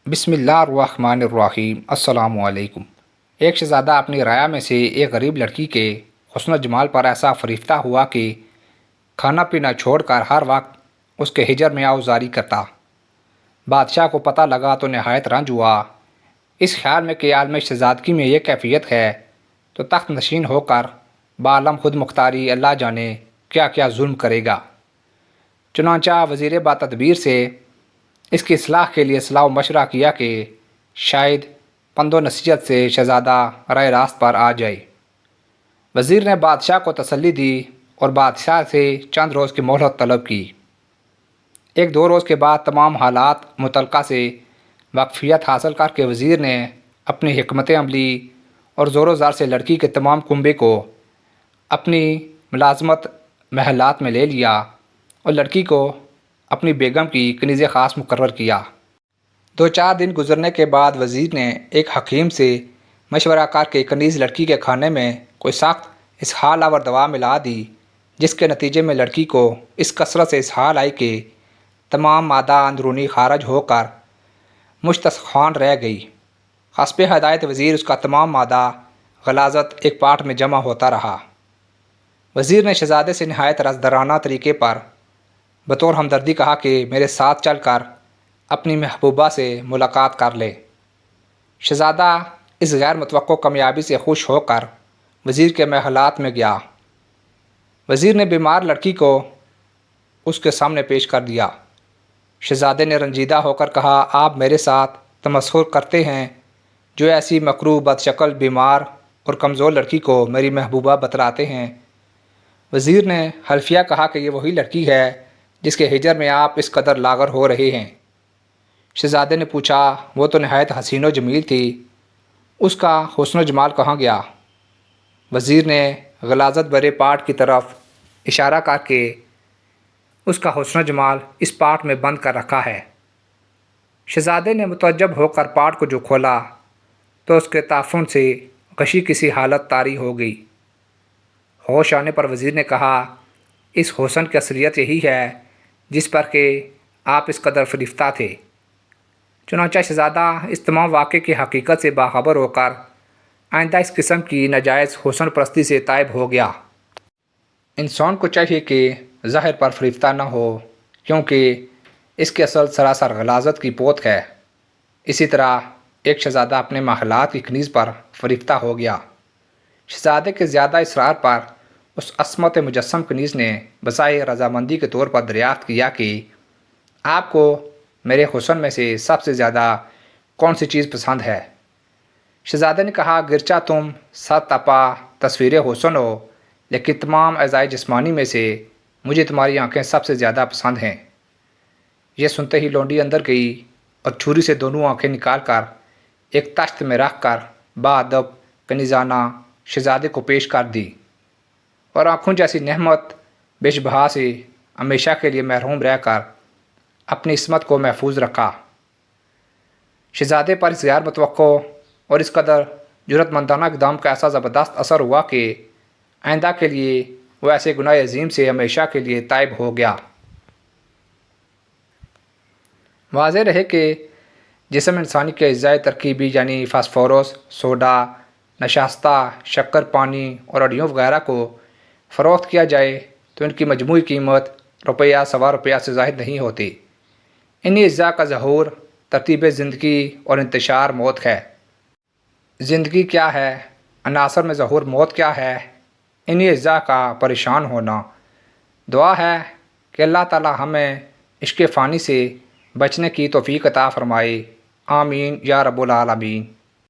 بسم اللہ الرحمن الرحیم۔ السلام علیکم۔ ایک شہزادہ اپنی رعایا میں سے ایک غریب لڑکی کے حسن و جمال پر ایسا فریفتہ ہوا کہ کھانا پینا چھوڑ کر ہر وقت اس کے ہجر میں آوزاری کرتا۔ بادشاہ کو پتہ لگا تو نہایت رنج ہوا۔ اس خیال میں کہ عالم شہزادگی میں یہ کیفیت ہے تو تخت نشین ہو کر بعالم خود مختاری اللہ جانے کیا کیا ظلم کرے گا۔ چنانچہ وزیر باتدبیر سے اس کی اصلاح کے لیے صلاح و مشورہ کیا کہ شاید پند و نصیحت سے شہزادہ راہ راست پر آ جائے۔ وزیر نے بادشاہ کو تسلی دی اور بادشاہ سے چند روز کی مہلت طلب کی۔ ایک دو روز کے بعد تمام حالات متعلقہ سے واقفیت حاصل کر کے وزیر نے اپنی حکمت عملی اور زور و زار سے لڑکی کے تمام کنبے کو اپنی ملازمت محلات میں لے لیا اور لڑکی کو اپنی بیگم کی کنیز خاص مقرر کیا۔ دو چار دن گزرنے کے بعد وزیر نے ایک حکیم سے مشورہ کر کے کنیز لڑکی کے کھانے میں کوئی سخت اسہال آور دوا ملا دی، جس کے نتیجے میں لڑکی کو اس کثرت سے اسہال آئی کہ تمام مادہ اندرونی خارج ہو کر مستسخان رہ گئی۔ حسب ہدایت وزیر اس کا تمام مادہ غلاظت ایک پاٹ میں جمع ہوتا رہا۔ وزیر نے شہزادے سے نہایت رزدرانہ طریقے پر بطور ہمدردی کہا کہ میرے ساتھ چل کر اپنی محبوبہ سے ملاقات کر لے۔ شہزادہ اس غیر متوقع کامیابی سے خوش ہو کر وزیر کے محلات میں گیا۔ وزیر نے بیمار لڑکی کو اس کے سامنے پیش کر دیا۔ شہزادے نے رنجیدہ ہو کر کہا، آپ میرے ساتھ تمسخر کرتے ہیں جو ایسی مکروہ بدشکل بیمار اور کمزور لڑکی کو میری محبوبہ بتلاتے ہیں۔ وزیر نے حلفیہ کہا کہ یہ وہی لڑکی ہے جس کے ہجر میں آپ اس قدر لاغر ہو رہے ہیں۔ شہزادے نے پوچھا، وہ تو نہایت حسین و جمیل تھی، اس کا حسن و جمال کہاں گیا؟ وزیر نے غلاظت بھرے پاٹ کی طرف اشارہ کر کے اس کا حسن و جمال اس پاٹ میں بند کر رکھا ہے۔ شہزادے نے متعجب ہو کر پاٹ کو جو کھولا تو اس کے تعفن سے غشی کسی حالت طاری ہو گئی۔ ہوش آنے پر وزیر نے کہا، اس حسن کی اصلیت یہی ہے جس پر کہ آپ اس قدر فریفتہ تھے۔ چنانچہ شہزادہ اس تمام واقعے کی حقیقت سے باخبر ہو کر آئندہ اس قسم کی ناجائز حسن پرستی سے تائب ہو گیا۔ انسان کو چاہیے کہ ظاہر پر فریفتہ نہ ہو، کیونکہ اس کی اصل سراسر غلاظت کی پوت ہے۔ اسی طرح ایک شہزادہ اپنے محلات کی کنیز پر فریفتہ ہو گیا۔ شہزادے کے زیادہ اصرار پر اس عصمت مجسم کنیز نے بظاہر رضامندی کے طور پر دریافت کیا کہ آپ کو میرے حسن میں سے سب سے زیادہ کون سی چیز پسند ہے؟ شہزادے نے کہا، گرچہ تم سر تپا تصویر حسن ہو، لیکن تمام اعضائے جسمانی میں سے مجھے تمہاری آنکھیں سب سے زیادہ پسند ہیں۔ یہ سنتے ہی لونڈی اندر گئی اور چھری سے دونوں آنکھیں نکال کر ایک تشت میں رکھ کر باادب کنیزانہ شہزادے کو پیش کر دی اور آنکھوں جیسی نعمت بیش بہا سے ہمیشہ کے لیے محروم رہ کر اپنی عصمت کو محفوظ رکھا۔ شہزادے پر اس غیر متوقع اور اس قدر جرأت مندانہ اقدام کا ایسا زبردست اثر ہوا کہ آئندہ کے لیے وہ ایسے گناہ عظیم سے ہمیشہ کے لیے تائب ہو گیا۔ واضح رہے کہ جسم انسانی کے اجزائے ترکیبی یعنی فاسفورس، سوڈا، نشاستہ، شکر، پانی اور ہڈیوں وغیرہ کو فروخت کیا جائے تو ان کی مجموعی قیمت روپیہ سوا روپیہ سے زائد نہیں ہوتی۔ انہی اجزاء کا ظہور ترتیب زندگی اور انتشار موت ہے۔ زندگی کیا ہے، عناصر میں ظہور موت کیا ہے، انہی اجزاء کا پریشان ہونا۔ دعا ہے کہ اللہ تعالی ہمیں عشق فانی سے بچنے کی توفیق عطا فرمائے۔ آمین یا رب العالمین۔